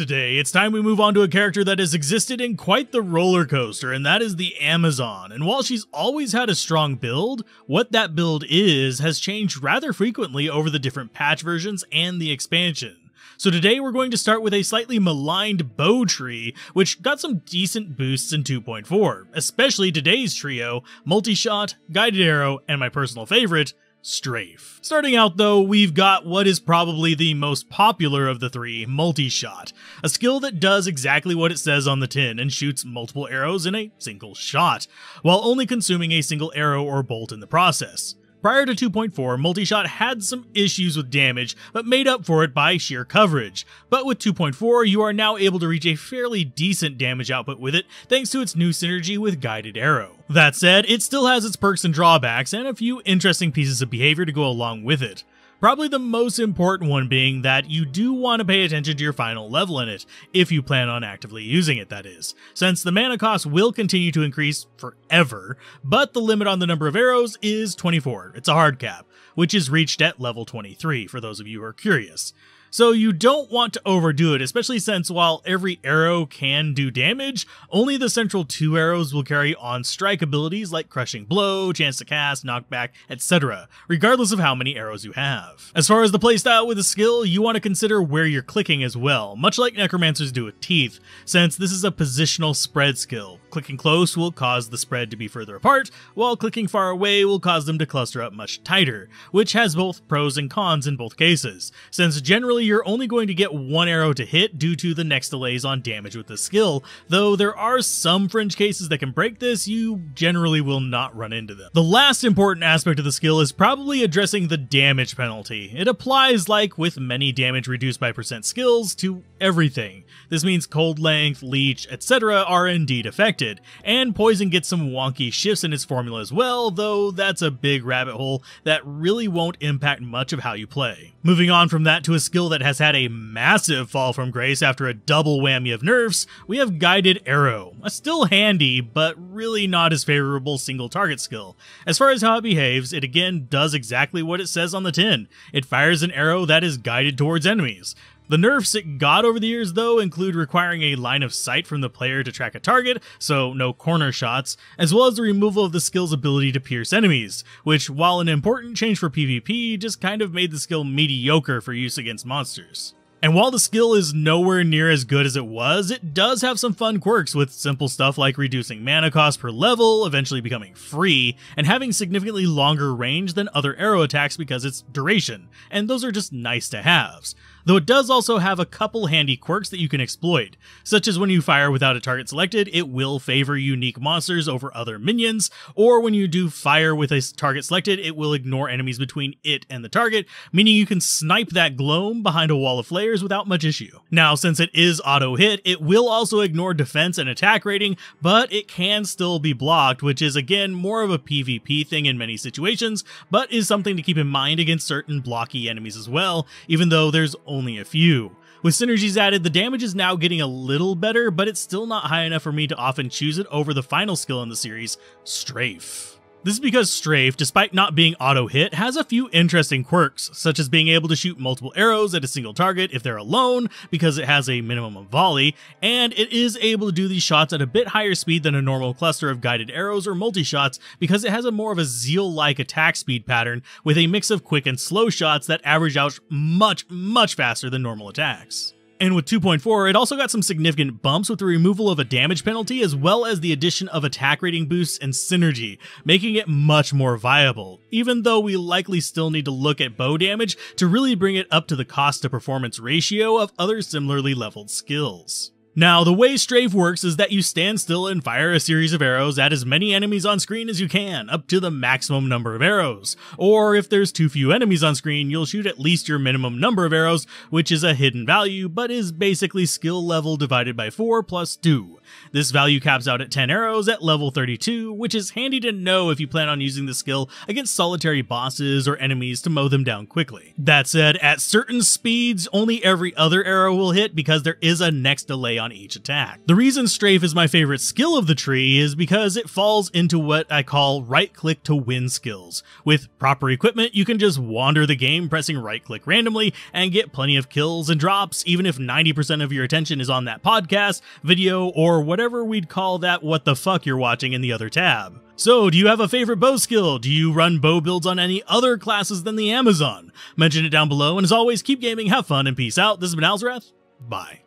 today, it's time we move on to a character that has existed in quite the roller coaster, and that is the Amazon. And while she's always had a strong build, what that build has changed rather frequently over the different patch versions and the expansion. So today we're going to start with a slightly maligned bow tree, which got some decent boosts in 2.4, especially today's trio, Multishot, Guided Arrow, and my personal favorite, Strafe. Starting out though, we've got what is probably the most popular of the three, Multishot, a skill that does exactly what it says on the tin and shoots multiple arrows in a single shot, while only consuming a single arrow or bolt in the process. Prior to 2.4, Multishot had some issues with damage, but made up for it by sheer coverage. But with 2.4, you are now able to reach a fairly decent damage output with it, thanks to its new synergy with Guided Arrow. That said, it still has its perks and drawbacks, and a few interesting pieces of behavior to go along with it. Probably the most important one being that you do want to pay attention to your final level in it, if you plan on actively using it, that is, since the mana cost will continue to increase forever, but the limit on the number of arrows is 24, it's a hard cap, which is reached at level 23, for those of you who are curious. So you don't want to overdo it, especially since while every arrow can do damage, only the central 2 arrows will carry on strike abilities like Crushing Blow, Chance to Cast, Knockback, etc., regardless of how many arrows you have. As far as the playstyle with the skill, you want to consider where you're clicking as well, much like Necromancers do with Teeth, since this is a positional spread skill. Clicking close will cause the spread to be further apart, while clicking far away will cause them to cluster up much tighter, which has both pros and cons in both cases, since generally you're only going to get one arrow to hit due to the next delays on damage with the skill, though there are some fringe cases that can break this, you generally will not run into them. The last important aspect of the skill is probably addressing the damage penalty. It applies, like with many damage reduced by percent skills, to everything. This means Cold Length, Leech, etc. are indeed affected, and Poison gets some wonky shifts in its formula as well, though that's a big rabbit hole that really won't impact much of how you play. Moving on from that to a skill that has had a massive fall from grace after a double whammy of nerfs, we have Guided Arrow, a still handy, but really not as favorable single target skill. As far as how it behaves, it again does exactly what it says on the tin. It fires an arrow that is guided towards enemies. The nerfs it got over the years, though, include requiring a line of sight from the player to track a target, so no corner shots, as well as the removal of the skill's ability to pierce enemies, which, while an important change for PvP, just kind of made the skill mediocre for use against monsters. And while the skill is nowhere near as good as it was, it does have some fun quirks with simple stuff like reducing mana cost per level, eventually becoming free, and having significantly longer range than other arrow attacks because it's duration, and those are just nice to haves. Though it does also have a couple handy quirks that you can exploit, such as when you fire without a target selected, it will favor unique monsters over other minions, or when you do fire with a target selected, it will ignore enemies between it and the target, meaning you can snipe that gloam behind a wall of flares without much issue. Now, since it is auto-hit, it will also ignore defense and attack rating, but it can still be blocked, which is again more of a PvP thing in many situations, but is something to keep in mind against certain blocky enemies as well, even though there's only a few. With synergies added, the damage is now getting a little better, but it's still not high enough for me to often choose it over the final skill in the series, Strafe. This is because Strafe, despite not being auto-hit, has a few interesting quirks, such as being able to shoot multiple arrows at a single target if they're alone, because it has a minimum of volley, and it is able to do these shots at a bit higher speed than a normal cluster of guided arrows or multi-shots, because it has a more of a Zeal-like attack speed pattern, with a mix of quick and slow shots that average out much faster than normal attacks. And with 2.4, it also got some significant bumps with the removal of a damage penalty as well as the addition of attack rating boosts and synergy, making it much more viable, even though we likely still need to look at bow damage to really bring it up to the cost to performance ratio of other similarly leveled skills. Now, the way Strafe works is that you stand still and fire a series of arrows at as many enemies on screen as you can, up to the maximum number of arrows. Or if there's too few enemies on screen, you'll shoot at least your minimum number of arrows, which is a hidden value, but is basically skill level divided by 4 plus 2. This value caps out at 10 arrows at level 32, which is handy to know if you plan on using the skill against solitary bosses or enemies to mow them down quickly. That said, at certain speeds, only every other arrow will hit because there is a next delay on each attack. The reason Strafe is my favorite skill of the tree is because it falls into what I call right-click to win skills. With proper equipment, you can just wander the game pressing right-click randomly and get plenty of kills and drops, even if 90% of your attention is on that podcast, video, or whatever we'd call that what the fuck you're watching in the other tab. So, do you have a favorite bow skill? Do you run bow builds on any other classes than the Amazon? Mention it down below, and as always, keep gaming, have fun, and peace out. This has been Alzorath. Bye.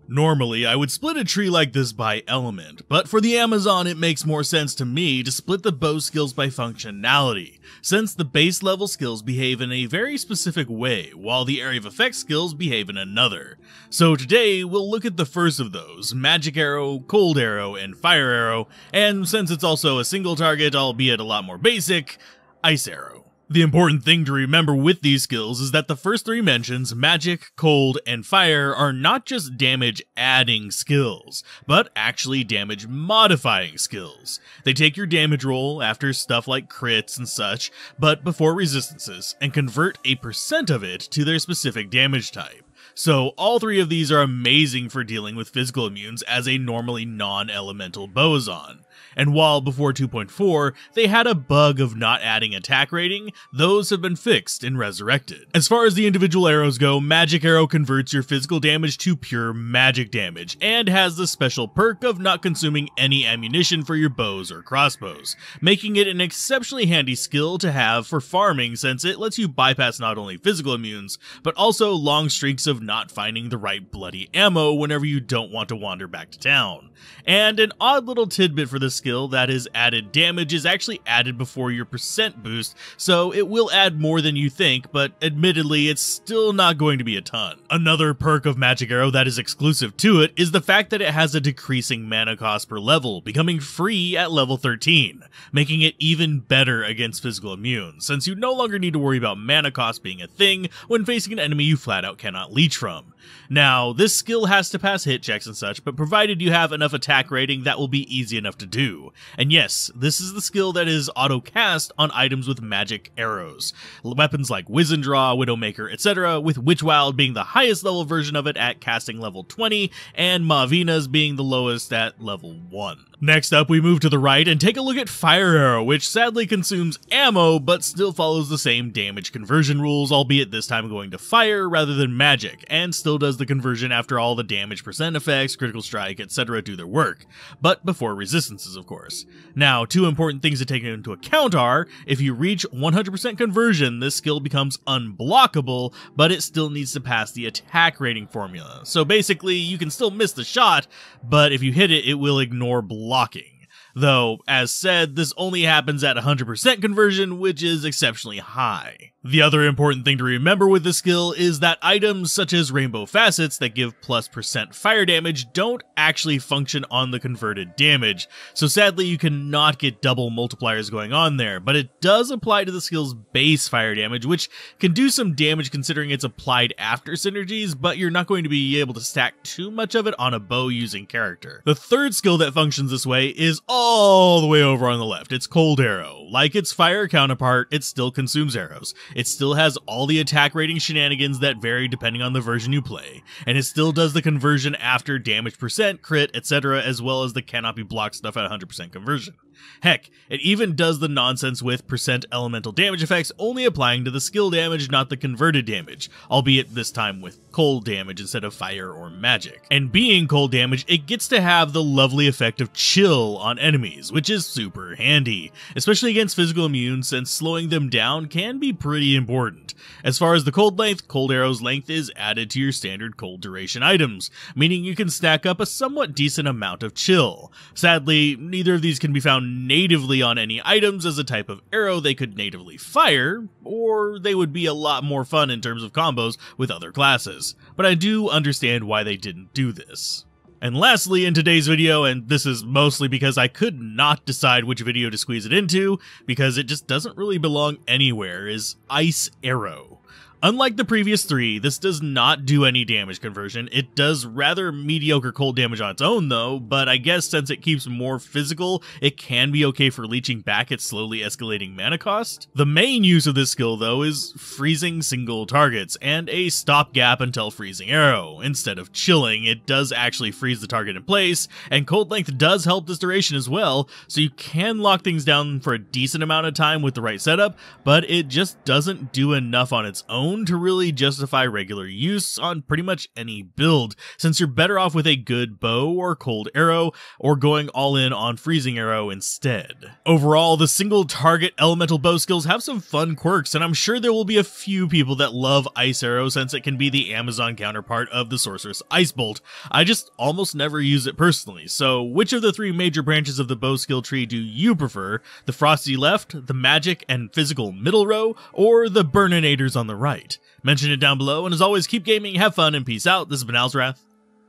Normally, I would split a tree like this by element, but for the Amazon it makes more sense to me to split the bow skills by functionality, since the base level skills behave in a very specific way, while the area of effect skills behave in another. So today, we'll look at the first of those, Magic Arrow, Cold Arrow, and Fire Arrow, and since it's also a single target, albeit a lot more basic, Ice Arrow. The important thing to remember with these skills is that the first three mentions, Magic, Cold, and Fire, are not just damage-adding skills, but actually damage-modifying skills. They take your damage roll after stuff like crits and such, but before resistances, and convert a % of it to their specific damage type. So all three of these are amazing for dealing with physical immunes as a normally non-elemental boson. And while before 2.4, they had a bug of not adding attack rating, those have been fixed and resurrected. As far as the individual arrows go, Magic Arrow converts your physical damage to pure magic damage, and has the special perk of not consuming any ammunition for your bows or crossbows, making it an exceptionally handy skill to have for farming since it lets you bypass not only physical immunes, but also long streaks of not finding the right bloody ammo whenever you don't want to wander back to town. And an odd little tidbit for this skill that is added damage is actually added before your % boost, so it will add more than you think, but admittedly it's still not going to be a ton. Another perk of Magic Arrow that is exclusive to it is the fact that it has a decreasing mana cost per level, becoming free at level 13, making it even better against physical immunes, since you no longer need to worry about mana cost being a thing when facing an enemy you flat out cannot leech from. Now, this skill has to pass hit checks and such, but provided you have enough attack rating, that will be easy enough to do. And yes, this is the skill that is auto-cast on items with magic arrows. Weapons like Wizendraw, Widowmaker, etc., with Witchwild being the highest level version of it at casting level 20, and Mavina's being the lowest at level 1. Next up, we move to the right and take a look at Fire Arrow, which sadly consumes ammo, but still follows the same damage conversion rules, albeit this time going to fire rather than magic, and still does the conversion after all the damage % effects, critical strike, etc. do their work, but before resistances, of course. Now, two important things to take into account are, if you reach 100% conversion, this skill becomes unblockable, but it still needs to pass the attack rating formula. So basically, you can still miss the shot, but if you hit it, it will ignore blocking. Though, as said, this only happens at 100% conversion, which is exceptionally high. The other important thing to remember with this skill is that items such as Rainbow Facets that give +% fire damage don't actually function on the converted damage, so sadly you cannot get double multipliers going on there, but it does apply to the skill's base fire damage, which can do some damage considering it's applied after synergies, but you're not going to be able to stack too much of it on a bow using character. The third skill that functions this way is all the way over on the left. It's Cold Arrow. Like its fire counterpart, it still consumes arrows. It still has all the attack rating shenanigans that vary depending on the version you play, and it still does the conversion after damage %, crit, etc., as well as the cannot be blocked stuff at 100% conversion. Heck, it even does the nonsense with % elemental damage effects only applying to the skill damage, not the converted damage, albeit this time with cold damage instead of fire or magic. And being cold damage, it gets to have the lovely effect of chill on enemies, which is super handy, especially against physical immunes since slowing them down can be pretty important. As far as the cold length, Cold Arrow's length is added to your standard cold duration items, meaning you can stack up a somewhat decent amount of chill. Sadly, neither of these can be found natively on any items as a type of arrow they could natively fire, or they would be a lot more fun in terms of combos with other classes, but I do understand why they didn't do this. And lastly, in today's video, and this is mostly because I could not decide which video to squeeze it into, because it just doesn't really belong anywhere, is Ice Arrow. Unlike the previous three, this does not do any damage conversion. It does rather mediocre cold damage on its own though, but I guess since it keeps more physical, it can be okay for leeching back its slowly escalating mana cost. The main use of this skill though is freezing single targets, and a stopgap until freezing arrow. Instead of chilling, it does actually freeze the target in place, and cold length does help this duration as well, so you can lock things down for a decent amount of time with the right setup, but it just doesn't do enough on its own to really justify regular use on pretty much any build, since you're better off with a good bow or cold arrow, or going all in on freezing arrow instead. Overall, the single target elemental bow skills have some fun quirks, and I'm sure there will be a few people that love ice arrow since it can be the Amazon counterpart of the sorceress ice bolt. I just almost never use it personally, so which of the three major branches of the bow skill tree do you prefer? The frosty left, the magic and physical middle row, or the burninators on the right? Mention it down below, and as always, keep gaming, have fun, and peace out. This has been Alzorath.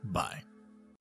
Bye.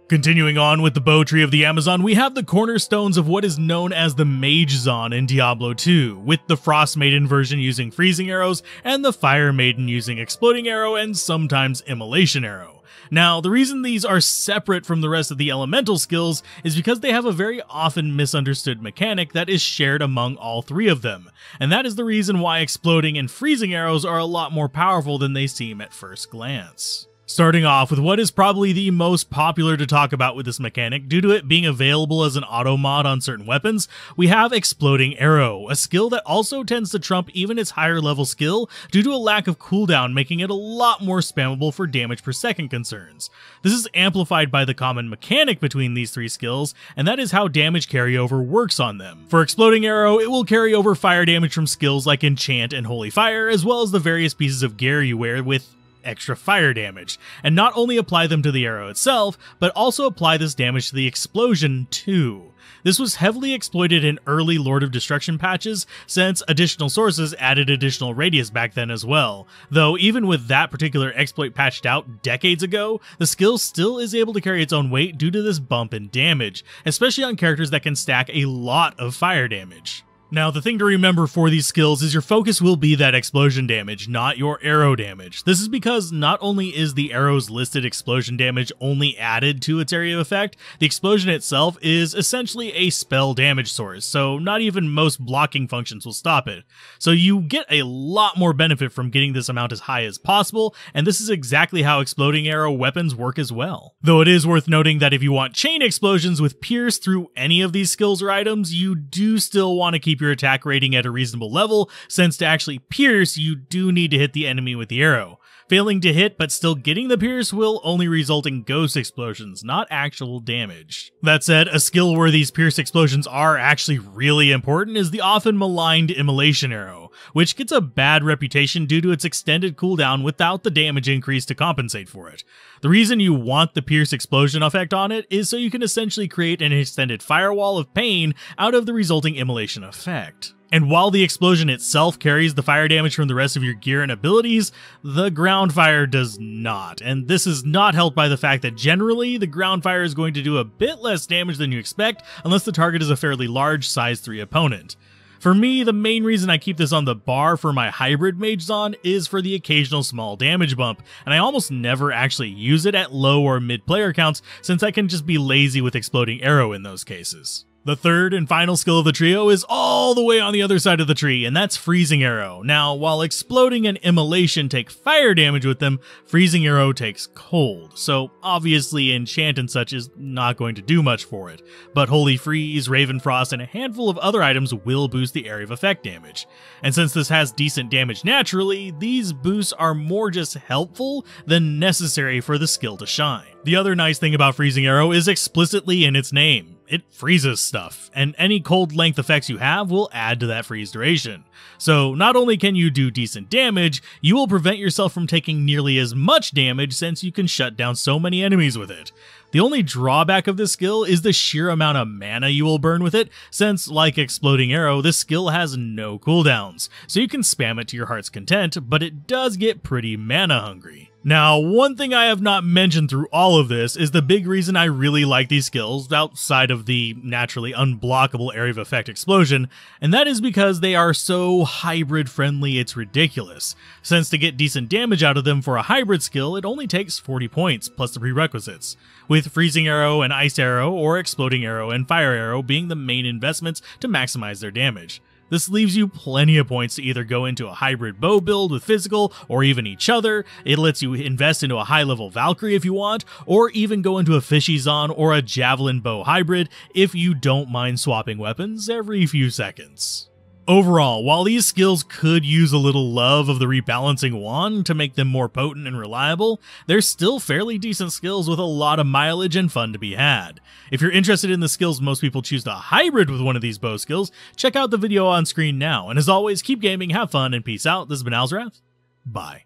Continuing on with the bow tree of the Amazon, we have the cornerstones of what is known as the Mage Zon in Diablo 2, with the Frost Maiden version using freezing arrows, and the Fire Maiden using exploding arrow and sometimes immolation arrow. Now, the reason these are separate from the rest of the elemental skills is because they have a very often misunderstood mechanic that is shared among all three of them, and that is the reason why exploding and freezing arrows are a lot more powerful than they seem at first glance. Starting off with what is probably the most popular to talk about with this mechanic due to it being available as an auto mod on certain weapons, we have Exploding Arrow, a skill that also tends to trump even its higher level skill due to a lack of cooldown, making it a lot more spammable for damage per second concerns. This is amplified by the common mechanic between these three skills, and that is how damage carryover works on them. For Exploding Arrow, it will carry over fire damage from skills like Enchant and Holy Fire, as well as the various pieces of gear you wear with extra fire damage, and not only apply them to the arrow itself, but also apply this damage to the explosion too. This was heavily exploited in early Lord of Destruction patches, since additional sources added additional radius back then as well, though even with that particular exploit patched out decades ago, the skill still is able to carry its own weight due to this bump in damage, especially on characters that can stack a lot of fire damage. Now, the thing to remember for these skills is your focus will be that explosion damage, not your arrow damage. This is because not only is the arrow's listed explosion damage only added to its area of effect, the explosion itself is essentially a spell damage source, so not even most blocking functions will stop it. So you get a lot more benefit from getting this amount as high as possible, and this is exactly how exploding arrow weapons work as well. Though it is worth noting that if you want chain explosions with pierce through any of these skills or items, you do still want to keep your attack rating at a reasonable level, since to actually pierce, you do need to hit the enemy with the arrow. Failing to hit but still getting the pierce will only result in ghost explosions, not actual damage. That said, a skill where these pierce explosions are actually really important is the often maligned immolation arrow, which gets a bad reputation due to its extended cooldown without the damage increase to compensate for it. The reason you want the pierce explosion effect on it is so you can essentially create an extended firewall of pain out of the resulting immolation effect. And while the explosion itself carries the fire damage from the rest of your gear and abilities, the ground fire does not, and this is not helped by the fact that generally the ground fire is going to do a bit less damage than you expect unless the target is a fairly large size 3 opponent. For me, the main reason I keep this on the bar for my hybrid Mage Zon is for the occasional small damage bump, and I almost never actually use it at low or mid player counts since I can just be lazy with Exploding Arrow in those cases. The third and final skill of the trio is all the way on the other side of the tree, and that's Freezing Arrow. Now, while Exploding and Immolation take fire damage with them, Freezing Arrow takes cold, so obviously Enchant and such is not going to do much for it, but Holy Freeze, Raven Frost, and a handful of other items will boost the area of effect damage. And since this has decent damage naturally, these boosts are more just helpful than necessary for the skill to shine. The other nice thing about Freezing Arrow is explicitly in its name. It freezes stuff, and any cold length effects you have will add to that freeze duration. So not only can you do decent damage, you will prevent yourself from taking nearly as much damage since you can shut down so many enemies with it. The only drawback of this skill is the sheer amount of mana you will burn with it, since, like Exploding Arrow, this skill has no cooldowns, so you can spam it to your heart's content, but it does get pretty mana hungry. Now, one thing I have not mentioned through all of this is the big reason I really like these skills outside of the naturally unblockable area of effect explosion, and that is because they are so hybrid friendly it's ridiculous, since to get decent damage out of them for a hybrid skill it only takes 40 points plus the prerequisites, with freezing arrow and ice arrow or exploding arrow and fire arrow being the main investments to maximize their damage. This leaves you plenty of points to either go into a hybrid bow build with physical or even each other. It lets you invest into a high level Valkyrie if you want, or even go into a Fishy Zon or a Javelin bow hybrid if you don't mind swapping weapons every few seconds. Overall, while these skills could use a little love of the rebalancing wand to make them more potent and reliable, they're still fairly decent skills with a lot of mileage and fun to be had. If you're interested in the skills most people choose to hybrid with one of these bow skills, check out the video on screen now, and as always, keep gaming, have fun, and peace out. This has been Alzorath. Bye.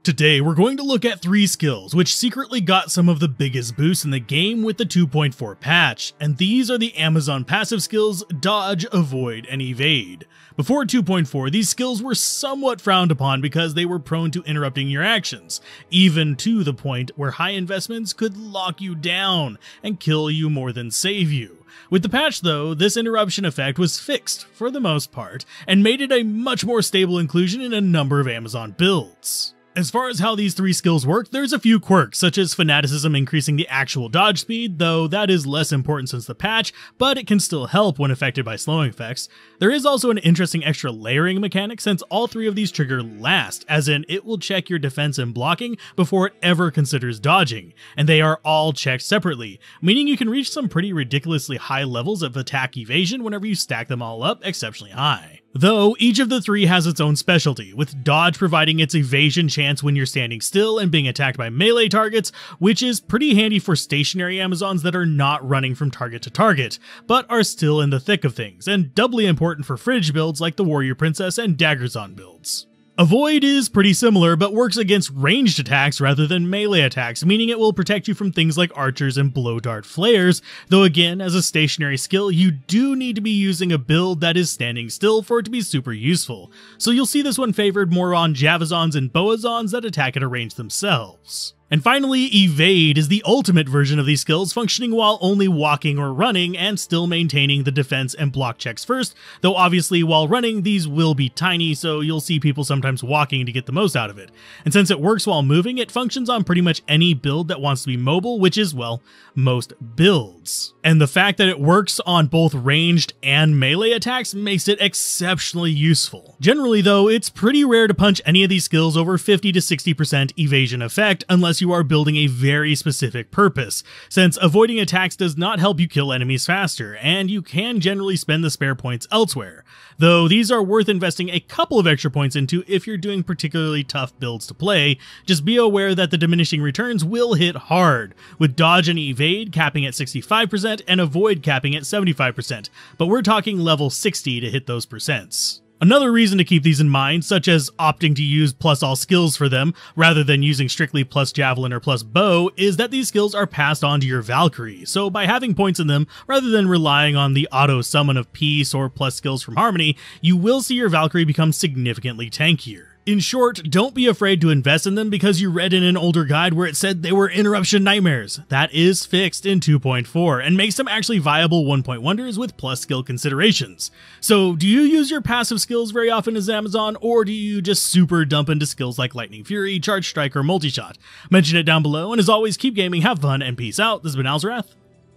Today, we're going to look at 3 skills which secretly got some of the biggest boosts in the game with the 2.4 patch, and these are the Amazon passive skills Dodge, Avoid, and Evade. Before 2.4, these skills were somewhat frowned upon because they were prone to interrupting your actions, even to the point where high investments could lock you down and kill you more than save you. With the patch though, this interruption effect was fixed for the most part, and made it a much more stable inclusion in a number of Amazon builds. As far as how these 3 skills work, there's a few quirks, such as Fanaticism increasing the actual dodge speed, though that is less important since the patch, but it can still help when affected by slowing effects. There is also an interesting extra layering mechanic since all 3 of these trigger last, as in it will check your defense and blocking before it ever considers dodging, and they are all checked separately, meaning you can reach some pretty ridiculously high levels of attack evasion whenever you stack them all up exceptionally high. Though each of the 3 has its own specialty, with dodge providing its evasion chance when you're standing still and being attacked by melee targets, which is pretty handy for stationary Amazons that are not running from target to target, but are still in the thick of things, and doubly important for fridge builds like the Warrior Princess and Daggerzon builds. Avoid is pretty similar, but works against ranged attacks rather than melee attacks, meaning it will protect you from things like archers and blow dart flares, though again, as a stationary skill, you do need to be using a build that is standing still for it to be super useful, so you'll see this one favored more on Javazons and Boazons that attack at a range themselves. And finally, Evade is the ultimate version of these skills, functioning while only walking or running and still maintaining the defense and block checks first, though obviously while running these will be tiny, so you'll see people sometimes walking to get the most out of it. And since it works while moving, it functions on pretty much any build that wants to be mobile, which is, well, most builds. And the fact that it works on both ranged and melee attacks makes it exceptionally useful. Generally though, it's pretty rare to punch any of these skills over 50 to 60% evasion effect unless you are building a very specific purpose, since avoiding attacks does not help you kill enemies faster, and you can generally spend the spare points elsewhere, though these are worth investing a couple of extra points into if you're doing particularly tough builds to play. Just be aware that the diminishing returns will hit hard, with dodge and evade capping at 65% and avoid capping at 75%, but we're talking level 60 to hit those percents. Another reason to keep these in mind, such as opting to use plus all skills for them, rather than using strictly plus javelin or plus bow, is that these skills are passed on to your Valkyrie, so by having points in them, rather than relying on the auto summon of peace or plus skills from Harmony, you will see your Valkyrie become significantly tankier. In short, don't be afraid to invest in them because you read in an older guide where it said they were interruption nightmares. That is fixed in 2.4 and makes them actually viable 1.1 wonders with plus skill considerations. So do you use your passive skills very often as Amazon, or do you just super dump into skills like Lightning Fury, Charge Strike, or Multishot? Mention it down below, and as always, keep gaming, have fun, and peace out. This has been Alzorath.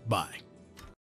Bye.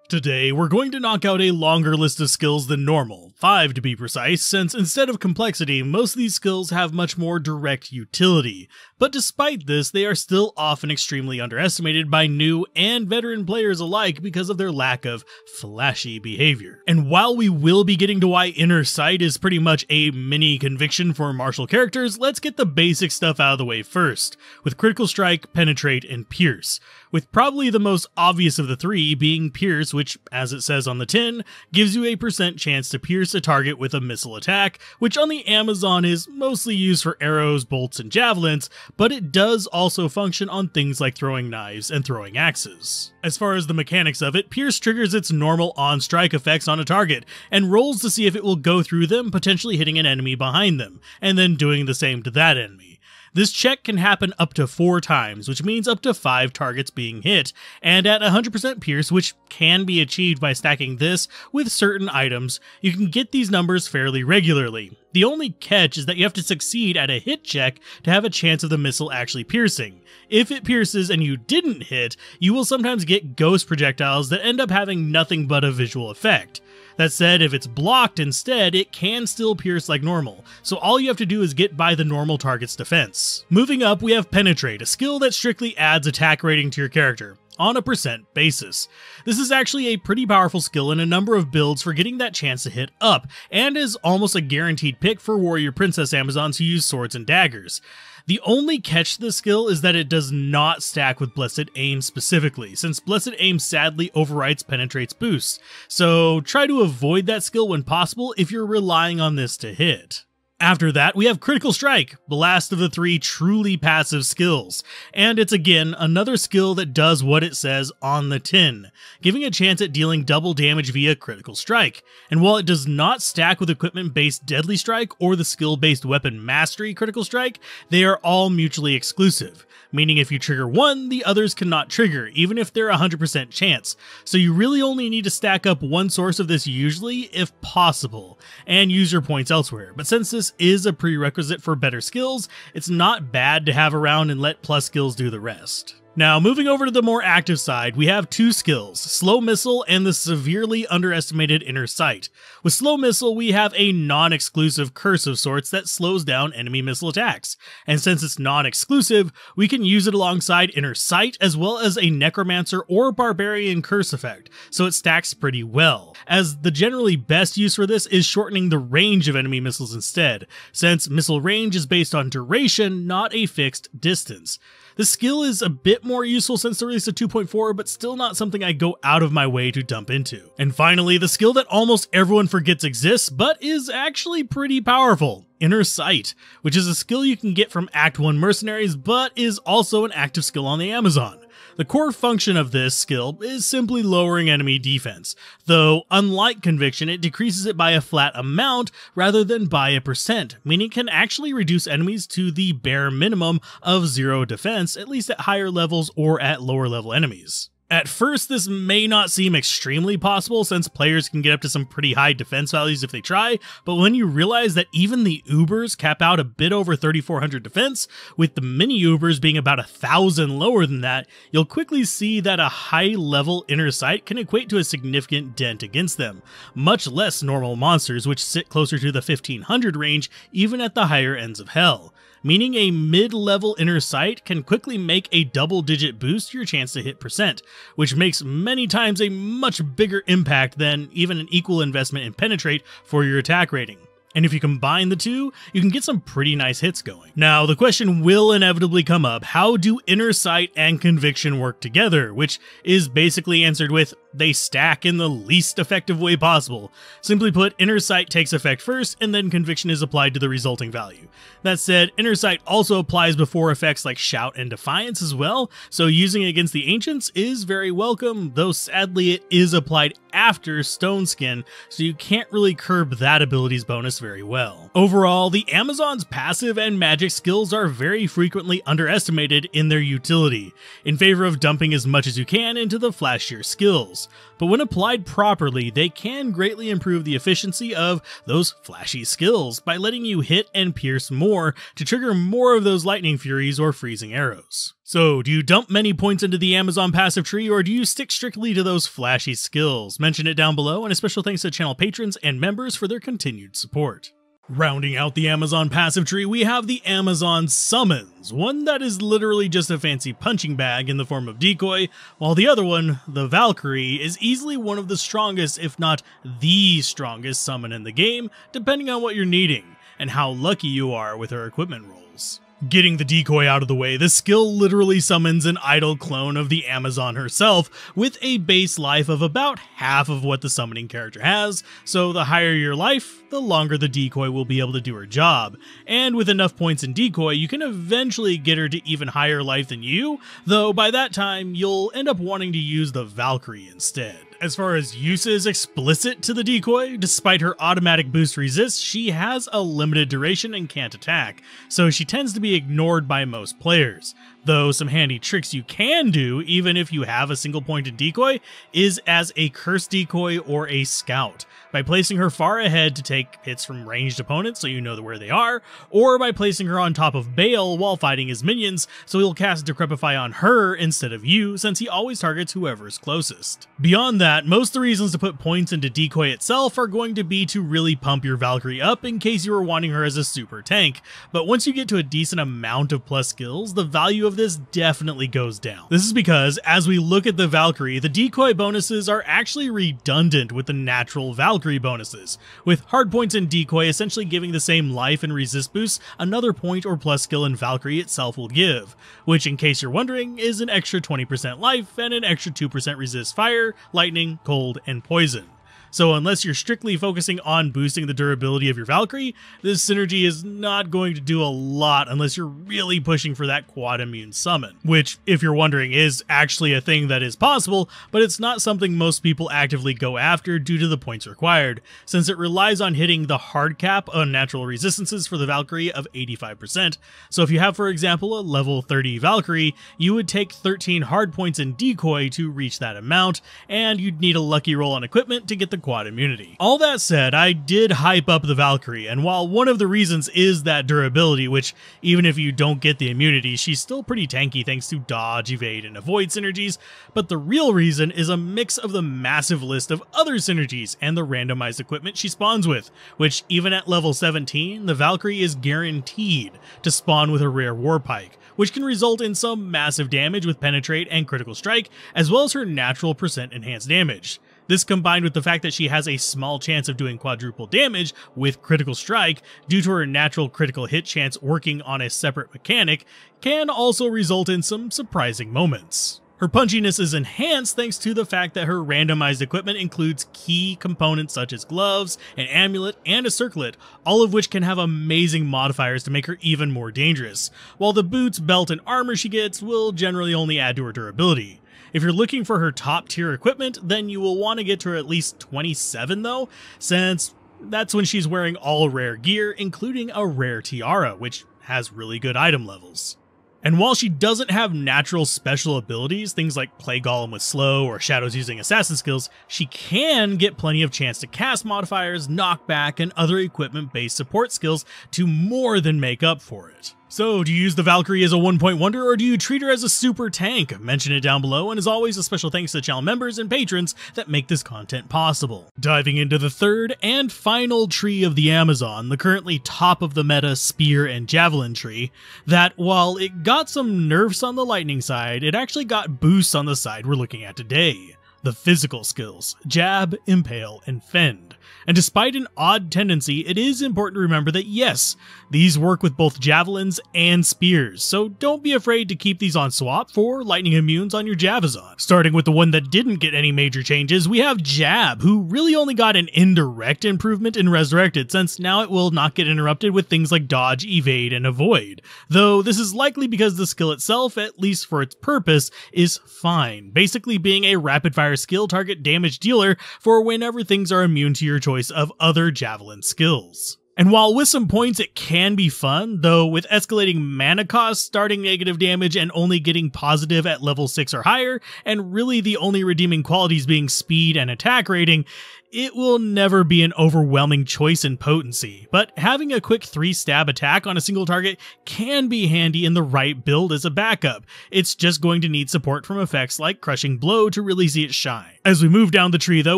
Today, we're going to knock out a longer list of skills than normal, 5 to be precise, since instead of complexity, most of these skills have much more direct utility. But despite this, they are still often extremely underestimated by new and veteran players alike because of their lack of flashy behavior. And while we will be getting to why Inner Sight is pretty much a mini conviction for martial characters, let's get the basic stuff out of the way first, with Critical Strike, Penetrate, and Pierce, with probably the most obvious of the 3 being Pierce, which, as it says on the tin, gives you a % chance to pierce a target with a missile attack, which on the Amazon is mostly used for arrows, bolts, and javelins, but it does also function on things like throwing knives and throwing axes. As far as the mechanics of it, Pierce triggers its normal on-strike effects on a target, and rolls to see if it will go through them, potentially hitting an enemy behind them, and then doing the same to that enemy. This check can happen up to 4 times, which means up to 5 targets being hit, and at 100% pierce, which can be achieved by stacking this with certain items, you can get these numbers fairly regularly. The only catch is that you have to succeed at a hit check to have a chance of the missile actually piercing. If it pierces and you didn't hit, you will sometimes get ghost projectiles that end up having nothing but a visual effect. That said, if it's blocked instead, it can still pierce like normal, so all you have to do is get by the normal target's defense. Moving up, we have Penetrate, a skill that strictly adds attack rating to your character on a percent basis. This is actually a pretty powerful skill in a number of builds for getting that chance to hit up, and is almost a guaranteed pick for warrior princess Amazons who use swords and daggers. The only catch to this skill is that it does not stack with Blessed Aim specifically, since Blessed Aim sadly overwrites Penetrate's boosts, so try to avoid that skill when possible if you're relying on this to hit. After that, we have Critical Strike, the last of the 3 truly passive skills, and it's again another skill that does what it says on the tin, giving a chance at dealing double damage via Critical Strike. And while it does not stack with equipment-based Deadly Strike or the skill-based Weapon Mastery Critical Strike, they are all mutually exclusive, meaning if you trigger one, the others cannot trigger, even if they're 100% chance, so you really only need to stack up one source of this usually, if possible, and use your points elsewhere. But since this is a prerequisite for better skills, it's not bad to have around and let plus skills do the rest. Now, moving over to the more active side, we have 2 skills, Slow Missile and the severely underestimated Inner Sight. With Slow Missile, we have a non-exclusive curse of sorts that slows down enemy missile attacks, and since it's non-exclusive, we can use it alongside Inner Sight as well as a Necromancer or Barbarian curse effect, so it stacks pretty well, as the generally best use for this is shortening the range of enemy missiles instead, since missile range is based on duration, not a fixed distance. The skill is a bit more useful since the release of 2.4, but still not something I go out of my way to dump into. And finally, the skill that almost everyone forgets exists, but is actually pretty powerful, Inner Sight, which is a skill you can get from Act 1 mercenaries, but is also an active skill on the Amazon. The core function of this skill is simply lowering enemy defense, though unlike Conviction, it decreases it by a flat amount rather than by a percent, meaning it can actually reduce enemies to the bare minimum of 0 defense, at least at higher levels or at lower level enemies. At first, this may not seem extremely possible since players can get up to some pretty high defense values if they try, but when you realize that even the Ubers cap out a bit over 3,400 defense, with the mini Ubers being about 1,000 lower than that, you'll quickly see that a high-level Inner Sight can equate to a significant dent against them, much less normal monsters which sit closer to the 1,500 range even at the higher ends of hell. Meaning a mid-level Inner Sight can quickly make a double-digit boost to your chance to hit percent, which makes many times a much bigger impact than even an equal investment in Penetrate for your attack rating. And if you combine the two, you can get some pretty nice hits going. Now, the question will inevitably come up, how do Inner Sight and Conviction work together? Which is basically answered with, they stack in the least effective way possible. Simply put, Inner Sight takes effect first, and then Conviction is applied to the resulting value. That said, Inner Sight also applies before effects like Shout and Defiance as well, so using it against the Ancients is very welcome, though sadly it is applied after Stone Skin, so you can't really curb that ability's bonus very well. Overall, the Amazon's passive and magic skills are very frequently underestimated in their utility, in favor of dumping as much as you can into the flashier skills. But when applied properly, they can greatly improve the efficiency of those flashy skills by letting you hit and pierce more to trigger more of those lightning furies or freezing arrows. So, do you dump many points into the Amazon passive tree, or do you stick strictly to those flashy skills? Mention it down below, and a special thanks to channel patrons and members for their continued support. Rounding out the Amazon passive tree, we have the Amazon Summons, one that is literally just a fancy punching bag in the form of decoy, while the other one, the Valkyrie, is easily one of the strongest, if not the strongest summon in the game, depending on what you're needing, and how lucky you are with her equipment rolls. Getting the decoy out of the way, this skill literally summons an idle clone of the Amazon herself with a base life of about half of what the summoning character has, so the higher your life, the longer the decoy will be able to do her job, and with enough points in decoy, you can eventually get her to even higher life than you, though by that time, you'll end up wanting to use the Valkyrie instead. As far as uses explicit to the decoy, despite her automatic boost resist, she has a limited duration and can't attack, so she tends to be ignored by most players. Though some handy tricks you can do, even if you have a single pointed decoy, is as a curse decoy or a scout, by placing her far ahead to take hits from ranged opponents so you know where they are, or by placing her on top of Bale while fighting his minions so he'll cast Decrepify on her instead of you, since he always targets whoever is closest. Beyond that, most of the reasons to put points into decoy itself are going to be to really pump your Valkyrie up in case you were wanting her as a super tank, but once you get to a decent amount of plus skills, the value of this definitely goes down. This is because, as we look at the Valkyrie, the decoy bonuses are actually redundant with the natural Valkyrie bonuses, with hard points in decoy essentially giving the same life and resist boosts another point or plus skill in Valkyrie itself will give, which, in case you're wondering, is an extra 20% life and an extra 2% resist fire, lightning, cold, and poison. So unless you're strictly focusing on boosting the durability of your Valkyrie, this synergy is not going to do a lot unless you're really pushing for that quad immune summon, which, if you're wondering, is actually a thing that is possible, but it's not something most people actively go after due to the points required, since it relies on hitting the hard cap on natural resistances for the Valkyrie of 85%. So if you have, for example, a level 30 Valkyrie, you would take 13 hard points in decoy to reach that amount, and you'd need a lucky roll on equipment to get the quad immunity. All that said, I did hype up the Valkyrie, and while one of the reasons is that durability, which even if you don't get the immunity, she's still pretty tanky thanks to dodge, evade, and avoid synergies, but the real reason is a mix of the massive list of other synergies and the randomized equipment she spawns with, which even at level 17, the Valkyrie is guaranteed to spawn with a rare Warpike, which can result in some massive damage with Penetrate and Critical Strike, as well as her natural percent enhanced damage. This, combined with the fact that she has a small chance of doing quadruple damage with Critical Strike due to her natural critical hit chance working on a separate mechanic, can also result in some surprising moments. Her punchiness is enhanced thanks to the fact that her randomized equipment includes key components such as gloves, an amulet, and a circlet, all of which can have amazing modifiers to make her even more dangerous, while the boots, belt, and armor she gets will generally only add to her durability. If you're looking for her top tier equipment, then you will want to get to her at least 27 though, since that's when she's wearing all rare gear, including a rare tiara, which has really good item levels. And while she doesn't have natural special abilities, things like Play Golem with slow or Shadows using assassin skills, she can get plenty of chance to cast modifiers, knockback, and other equipment-based support skills to more than make up for it. So, do you use the Valkyrie as a one-point wonder, or do you treat her as a super tank? Mention it down below, and as always, a special thanks to channel members and patrons that make this content possible. Diving into the third and final tree of the Amazon, the currently top of the meta Spear and Javelin tree, that while it got some nerfs on the lightning side, it actually got boosts on the side we're looking at today. The physical skills, Jab, Impale, and Fend. And despite an odd tendency, it is important to remember that yes, these work with both javelins and spears, so don't be afraid to keep these on swap for lightning immunes on your Javazon. Starting with the one that didn't get any major changes, we have Jab, who really only got an indirect improvement in Resurrected, since now it will not get interrupted with things like dodge, evade, and avoid. Though this is likely because the skill itself, at least for its purpose, is fine, basically being a rapid-fire skill target damage dealer for whenever things are immune to your choice of other Javelin skills. And while with some points it can be fun, though with escalating mana cost, starting negative damage and only getting positive at level 6 or higher, and really the only redeeming qualities being speed and attack rating, it will never be an overwhelming choice in potency, but having a quick 3-stab attack on a single target can be handy in the right build as a backup. It's just going to need support from effects like Crushing Blow to really see it shine. As we move down the tree though,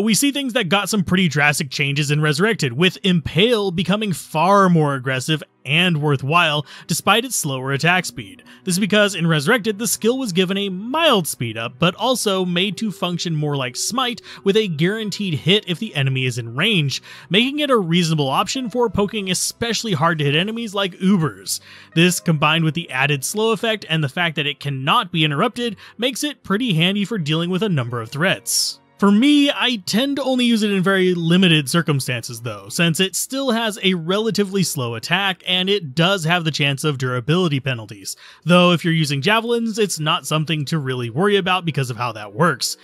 we see things that got some pretty drastic changes in Resurrected, with Impale becoming far more aggressive and worthwhile despite its slower attack speed. This is because in Resurrected the skill was given a mild speed up, but also made to function more like Smite with a guaranteed hit if the enemy is in range, making it a reasonable option for poking especially hard to hit enemies like Ubers. This, combined with the added slow effect and the fact that it cannot be interrupted, makes it pretty handy for dealing with a number of threats. For me, I tend to only use it in very limited circumstances though, since it still has a relatively slow attack and it does have the chance of durability penalties, though if you're using javelins, it's not something to really worry about because of how that works.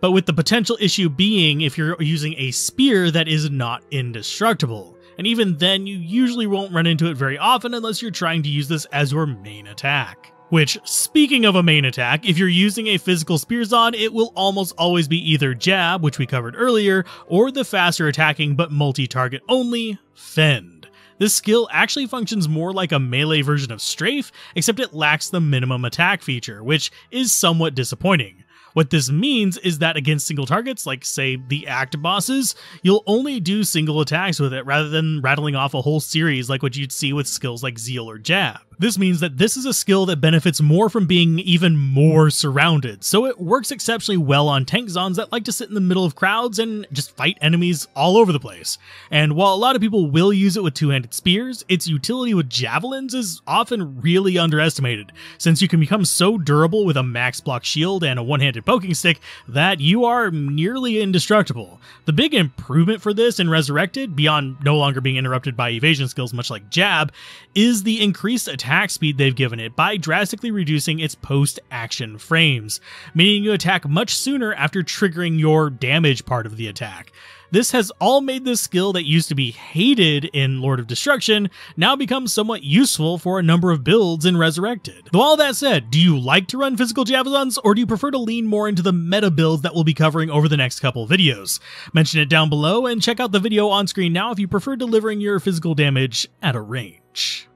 but with the potential issue being if you're using a spear that is not indestructible. And even then, you usually won't run into it very often unless you're trying to use this as your main attack. Which, speaking of a main attack, if you're using a physical Spearzon, it will almost always be either Jab, which we covered earlier, or the faster attacking but multi-target only, Fend. This skill actually functions more like a melee version of Strafe, except it lacks the minimum attack feature, which is somewhat disappointing. What this means is that against single targets, like say the Act bosses, you'll only do single attacks with it rather than rattling off a whole series like what you'd see with skills like Zeal or Jab. This means that this is a skill that benefits more from being even more surrounded, so it works exceptionally well on tank Zons that like to sit in the middle of crowds and just fight enemies all over the place. And while a lot of people will use it with two-handed spears, its utility with javelins is often really underestimated, since you can become so durable with a max block shield and a one-handed poking stick that you are nearly indestructible. The big improvement for this in Resurrected, beyond no longer being interrupted by evasion skills much like Jab, is the increased attack speed they've given it by drastically reducing its post-action frames, meaning you attack much sooner after triggering your damage part of the attack. This has all made this skill that used to be hated in Lord of Destruction now become somewhat useful for a number of builds in Resurrected. Though all that said, do you like to run physical Javelins, or do you prefer to lean more into the meta builds that we'll be covering over the next couple videos? Mention it down below and check out the video on screen now if you prefer delivering your physical damage at a range.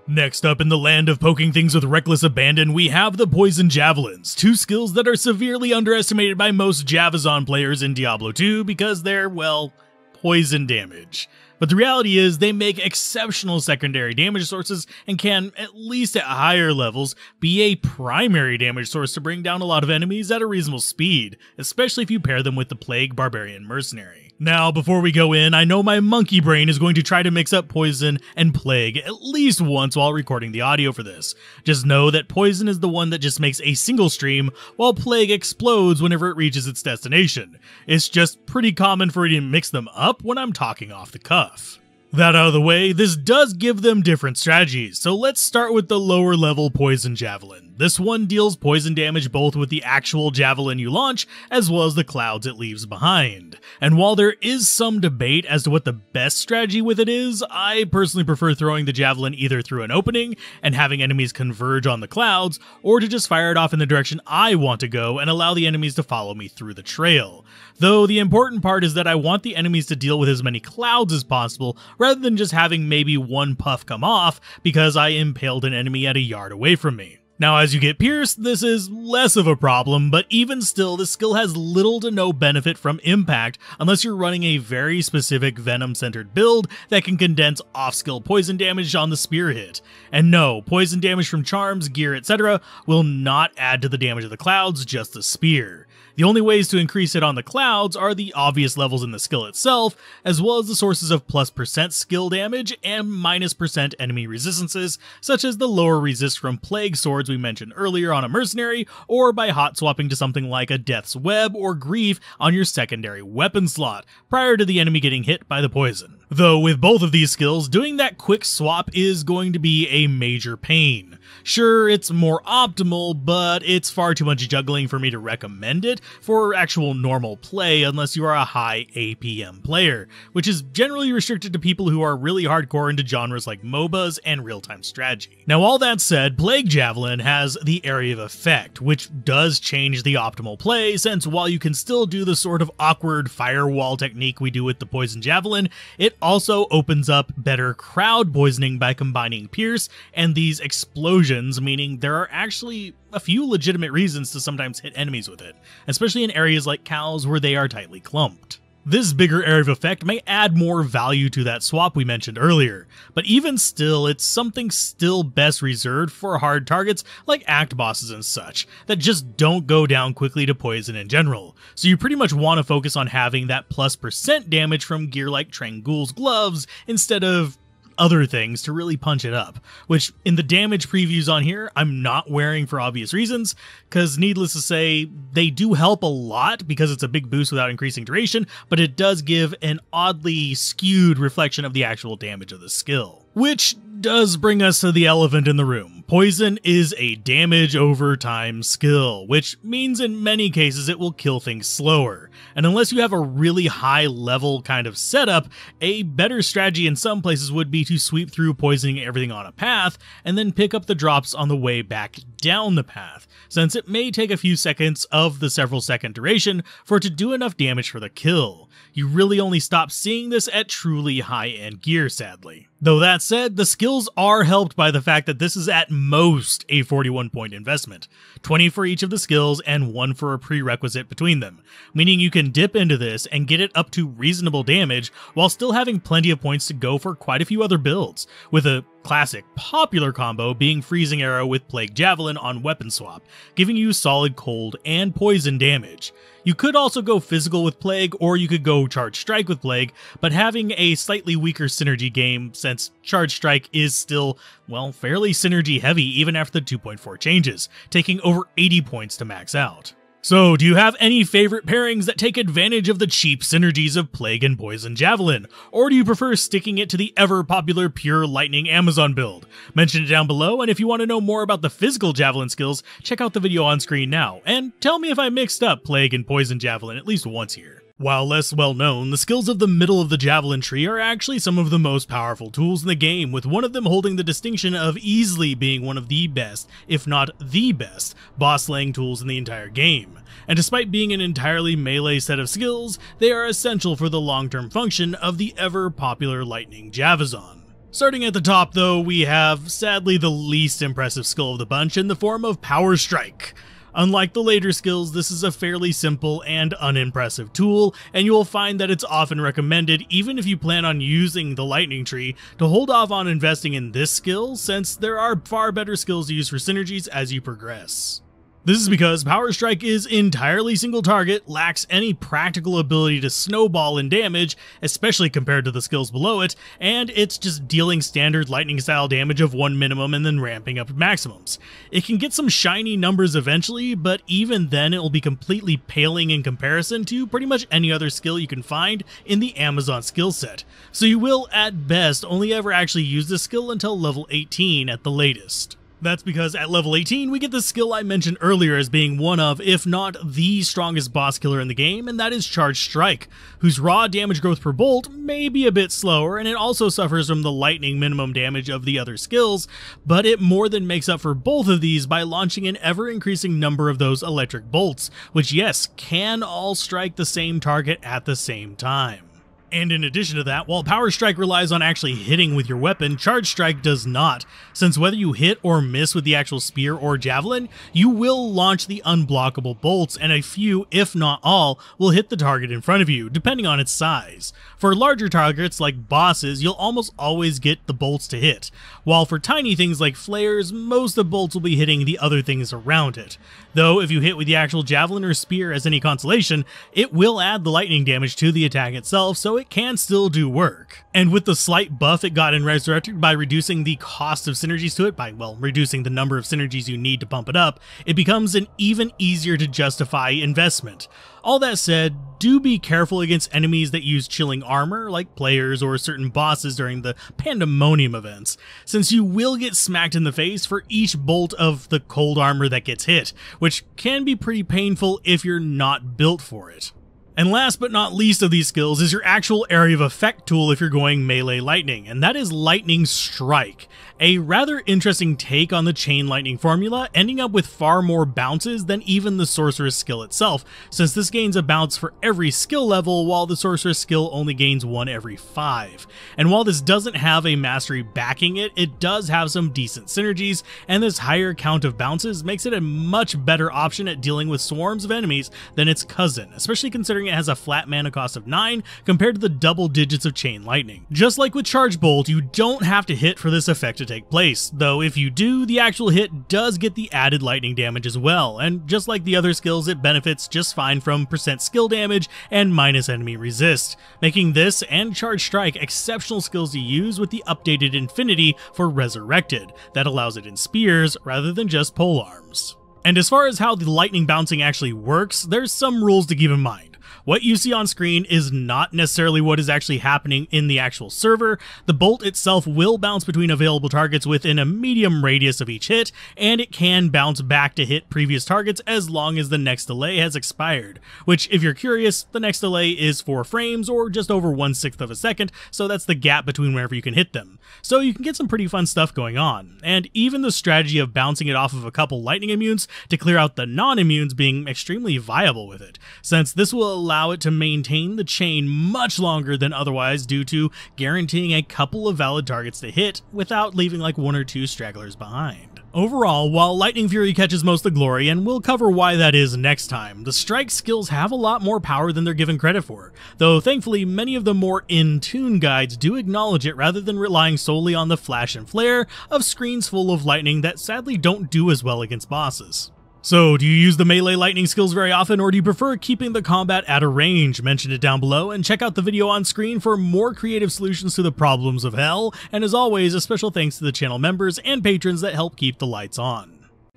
Next up in the land of poking things with reckless abandon, we have the Poison Javelins, two skills that are severely underestimated by most Javazon players in Diablo 2 because they're, well, poison damage. But the reality is they make exceptional secondary damage sources and can, at least at higher levels, be a primary damage source to bring down a lot of enemies at a reasonable speed, especially if you pair them with the Plague Barbarian Mercenary. Now, before we go in, I know my monkey brain is going to try to mix up Poison and Plague at least once while recording the audio for this. Just know that Poison is the one that just makes a single stream, while Plague explodes whenever it reaches its destination. It's just pretty common for me to mix them up when I'm talking off the cuff. That out of the way, this does give them different strategies, so let's start with the lower level Poison Javelin. This one deals poison damage both with the actual javelin you launch, as well as the clouds it leaves behind. And while there is some debate as to what the best strategy with it is, I personally prefer throwing the javelin either through an opening and having enemies converge on the clouds, or to just fire it off in the direction I want to go and allow the enemies to follow me through the trail. Though the important part is that I want the enemies to deal with as many clouds as possible, rather than just having maybe one puff come off because I impaled an enemy at a yard away from me. Now, as you get pierced, this is less of a problem, but even still, this skill has little to no benefit from impact unless you're running a very specific Venom-centered build that can condense off-skill poison damage on the spear hit. And no, poison damage from charms, gear, etc. will not add to the damage of the clouds, just the spear. The only ways to increase it on the clouds are the obvious levels in the skill itself, as well as the sources of +% skill damage and -% enemy resistances, such as the lower resist from Plague Swords we mentioned earlier on a Mercenary, or by hot swapping to something like a Death's Web or Grief on your secondary weapon slot, prior to the enemy getting hit by the poison. Though with both of these skills, doing that quick swap is going to be a major pain. Sure, it's more optimal, but it's far too much juggling for me to recommend it for actual normal play unless you are a high APM player, which is generally restricted to people who are really hardcore into genres like MOBAs and real-time strategy. Now, all that said, Plague Javelin has the Area of Effect, which does change the optimal play, since while you can still do the sort of awkward firewall technique we do with the Poison Javelin, it also opens up better crowd poisoning by combining Pierce and these explosions, meaning there are actually a few legitimate reasons to sometimes hit enemies with it, especially in areas like cows where they are tightly clumped. This bigger area of effect may add more value to that swap we mentioned earlier, but even still, it's something still best reserved for hard targets like act bosses and such, that just don't go down quickly to poison in general, so you pretty much want to focus on having that +% damage from gear like Trangul's gloves instead of other things to really punch it up, which in the damage previews on here I'm not wearing for obvious reasons, because needless to say, they do help a lot because it's a big boost without increasing duration, but it does give an oddly skewed reflection of the actual damage of the skill. Which does bring us to the elephant in the room. Poison is a damage over time skill, which means in many cases it will kill things slower. And unless you have a really high level kind of setup, a better strategy in some places would be to sweep through poisoning everything on a path and then pick up the drops on the way back down the path, since it may take a few seconds of the several second duration for it to do enough damage for the kill. You really only stop seeing this at truly high-end gear, sadly. Though that said, the skills are helped by the fact that this is at most a 41-point investment, 20 for each of the skills and 1 for a prerequisite between them, meaning you can dip into this and get it up to reasonable damage while still having plenty of points to go for quite a few other builds, with a classic popular combo being Freezing Arrow with Plague Javelin on weapon swap, giving you solid cold and poison damage. You could also go physical with Plague, or you could go Charge Strike with Plague, but having a slightly weaker synergy game since Charge Strike is still, well, fairly synergy heavy even after the 2.4 changes, taking over 80 points to max out. So, do you have any favorite pairings that take advantage of the cheap synergies of Plague and Poison Javelin? Or do you prefer sticking it to the ever-popular Pure Lightning Amazon build? Mention it down below, and if you want to know more about the physical Javelin skills, check out the video on screen now, and tell me if I mixed up Plague and Poison Javelin at least once here. While less well known, the skills of the middle of the Javelin tree are actually some of the most powerful tools in the game, with one of them holding the distinction of easily being one of the best, if not the best, boss slaying tools in the entire game. And despite being an entirely melee set of skills, they are essential for the long-term function of the ever-popular Lightning Javazon. Starting at the top though, we have, sadly, the least impressive skill of the bunch in the form of Power Strike. Unlike the later skills, this is a fairly simple and unimpressive tool, and you will find that it's often recommended, even if you plan on using the Lightning Tree, to hold off on investing in this skill, since there are far better skills to use for synergies as you progress. This is because Power Strike is entirely single target, lacks any practical ability to snowball in damage, especially compared to the skills below it, and it's just dealing standard lightning style damage of 1 minimum and then ramping up to maximums. It can get some shiny numbers eventually, but even then it will be completely paling in comparison to pretty much any other skill you can find in the Amazon skill set. So you will, at best, only ever actually use this skill until level 18 at the latest. That's because at level 18, we get the skill I mentioned earlier as being one of, if not the strongest boss killer in the game, and that is Charge Strike, whose raw damage growth per bolt may be a bit slower, and it also suffers from the lightning minimum damage of the other skills, but it more than makes up for both of these by launching an ever-increasing number of those electric bolts, which yes, can all strike the same target at the same time. And in addition to that, while Power Strike relies on actually hitting with your weapon, Charge Strike does not, since whether you hit or miss with the actual spear or javelin, you will launch the unblockable bolts, and a few, if not all, will hit the target in front of you, depending on its size. For larger targets like bosses, you'll almost always get the bolts to hit, while for tiny things like flares, most of the bolts will be hitting the other things around it. Though if you hit with the actual javelin or spear as any consolation, it will add the lightning damage to the attack itself, so it can still do work. And with the slight buff it got in Resurrected by reducing the cost of synergies to it by, well, reducing the number of synergies you need to pump it up, it becomes an even easier to justify investment. All that said, do be careful against enemies that use chilling armor, like players or certain bosses during the Pandemonium events, since you will get smacked in the face for each bolt of the cold armor that gets hit, which can be pretty painful if you're not built for it. And last but not least of these skills is your actual area of effect tool if you're going melee lightning, and that is Lightning Strike. A rather interesting take on the chain lightning formula, ending up with far more bounces than even the sorceress skill itself, since this gains a bounce for every skill level while the sorceress skill only gains one every 5. And while this doesn't have a mastery backing it, it does have some decent synergies, and this higher count of bounces makes it a much better option at dealing with swarms of enemies than its cousin, especially considering it has a flat mana cost of 9 compared to the double digits of chain lightning. Just like with Charge Bolt, you don't have to hit for this effect to take place, though if you do, the actual hit does get the added lightning damage as well, and just like the other skills, it benefits just fine from % skill damage and minus enemy resist, making this and Charge Strike exceptional skills to use with the updated Infinity for Resurrected, that allows it in spears rather than just polearms. And as far as how the lightning bouncing actually works, there's some rules to keep in mind. What you see on screen is not necessarily what is actually happening in the actual server. The bolt itself will bounce between available targets within a medium radius of each hit, and it can bounce back to hit previous targets as long as the next delay has expired, which, if you're curious, the next delay is 4 frames or just over 1/6 of a second, so that's the gap between whenever you can hit them. So you can get some pretty fun stuff going on, and even the strategy of bouncing it off of a couple lightning immunes to clear out the non-immunes being extremely viable with it, since this will allow it to maintain the chain much longer than otherwise due to guaranteeing a couple of valid targets to hit without leaving like 1 or 2 stragglers behind. Overall, while Lightning Fury catches most of the glory, and we'll cover why that is next time, the strike skills have a lot more power than they're given credit for, though thankfully many of the more in-tune guides do acknowledge it rather than relying solely on the flash and flare of screens full of lightning that sadly don't do as well against bosses. So, do you use the melee lightning skills very often, or do you prefer keeping the combat at a range? Mention it down below, and check out the video on screen for more creative solutions to the problems of hell, and as always, a special thanks to the channel members and patrons that help keep the lights on.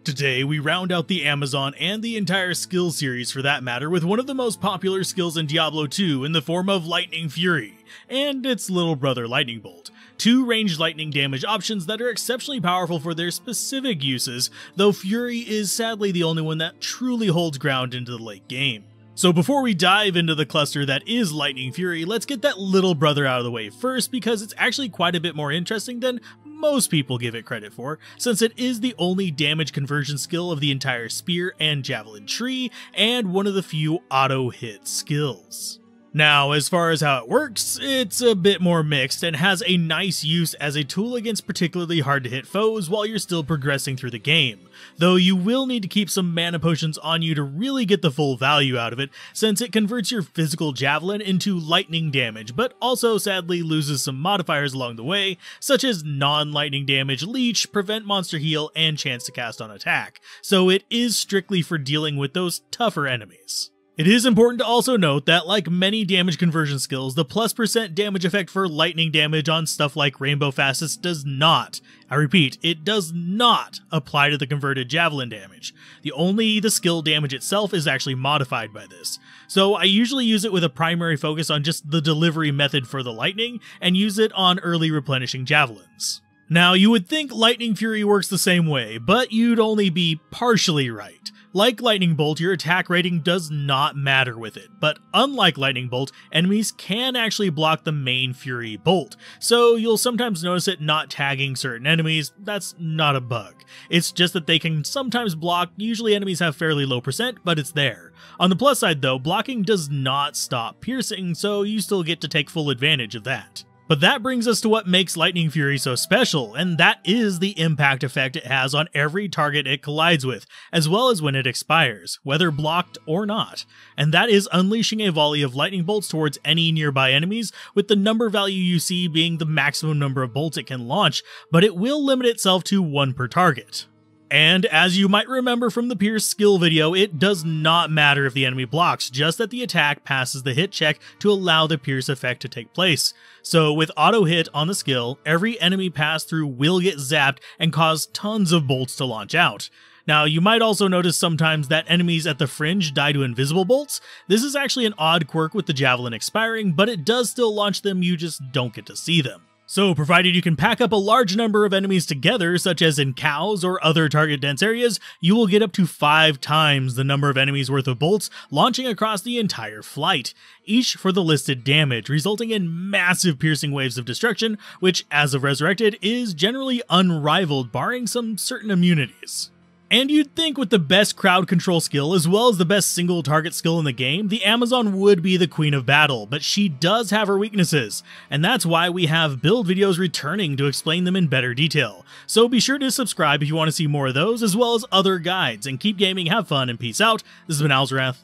Today, we round out the Amazon and the entire skill series for that matter with one of the most popular skills in Diablo 2 in the form of Lightning Fury, and its little brother Lightning Bolt. 2 ranged lightning damage options that are exceptionally powerful for their specific uses, though Fury is sadly the only one that truly holds ground into the late game. So before we dive into the cluster that is Lightning Fury, let's get that little brother out of the way first, because it's actually quite a bit more interesting than most people give it credit for, since it is the only damage conversion skill of the entire Spear and Javelin tree, and one of the few auto-hit skills. Now, as far as how it works, it's a bit more mixed and has a nice use as a tool against particularly hard to hit foes while you're still progressing through the game, though you will need to keep some mana potions on you to really get the full value out of it, since it converts your physical javelin into lightning damage, but also sadly loses some modifiers along the way, such as non-lightning damage, leech, prevent monster heal, and chance to cast on attack, so it is strictly for dealing with those tougher enemies. It is important to also note that, like many damage conversion skills, the +% damage effect for lightning damage on stuff like Rainbow Facets does not, I repeat, it does not apply to the converted javelin damage. The skill damage itself is actually modified by this. So I usually use it with a primary focus on just the delivery method for the lightning, and use it on early replenishing javelins. Now, you would think Lightning Fury works the same way, but you'd only be partially right. Like Lightning Bolt, your attack rating does not matter with it, but unlike Lightning Bolt, enemies can actually block the main Fury Bolt, so you'll sometimes notice it not tagging certain enemies. That's not a bug. It's just that they can sometimes block. Usually enemies have fairly low percent, but it's there. On the plus side though, blocking does not stop piercing, so you still get to take full advantage of that. But that brings us to what makes Lightning Fury so special, and that is the impact effect it has on every target it collides with, as well as when it expires, whether blocked or not. And that is unleashing a volley of lightning bolts towards any nearby enemies, with the number value you see being the maximum number of bolts it can launch, but it will limit itself to 1 per target. And as you might remember from the Pierce skill video, it does not matter if the enemy blocks, just that the attack passes the hit check to allow the Pierce effect to take place. So with auto hit on the skill, every enemy passed through will get zapped and cause tons of bolts to launch out. Now, you might also notice sometimes that enemies at the fringe die to invisible bolts. This is actually an odd quirk with the Javelin expiring, but it does still launch them, you just don't get to see them. So, provided you can pack up a large number of enemies together, such as in cows or other target-dense areas, you will get up to 5 times the number of enemies worth of bolts launching across the entire flight, each for the listed damage, resulting in massive piercing waves of destruction, which, as of Resurrected, is generally unrivaled, barring some certain immunities. And you'd think with the best crowd control skill, as well as the best single target skill in the game, the Amazon would be the queen of battle, but she does have her weaknesses, and that's why we have build videos returning to explain them in better detail. So be sure to subscribe if you want to see more of those, as well as other guides, and keep gaming, have fun, and peace out. This has been Alzorath.